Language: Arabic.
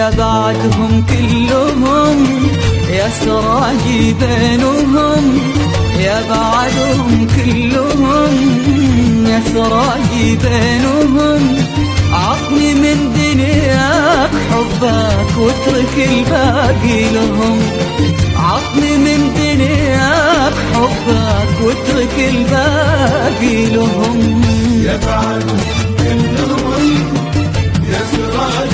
يا بعدهم كلهم يا سراجي بينهم، يا بعدهم كلهم يا سراجي بينهم. عطني من دنياك حبك واترك الباقي لهم، عطني من دنياك حبك واترك الباقي لهم. يا بعدهم كلهم يا سراجي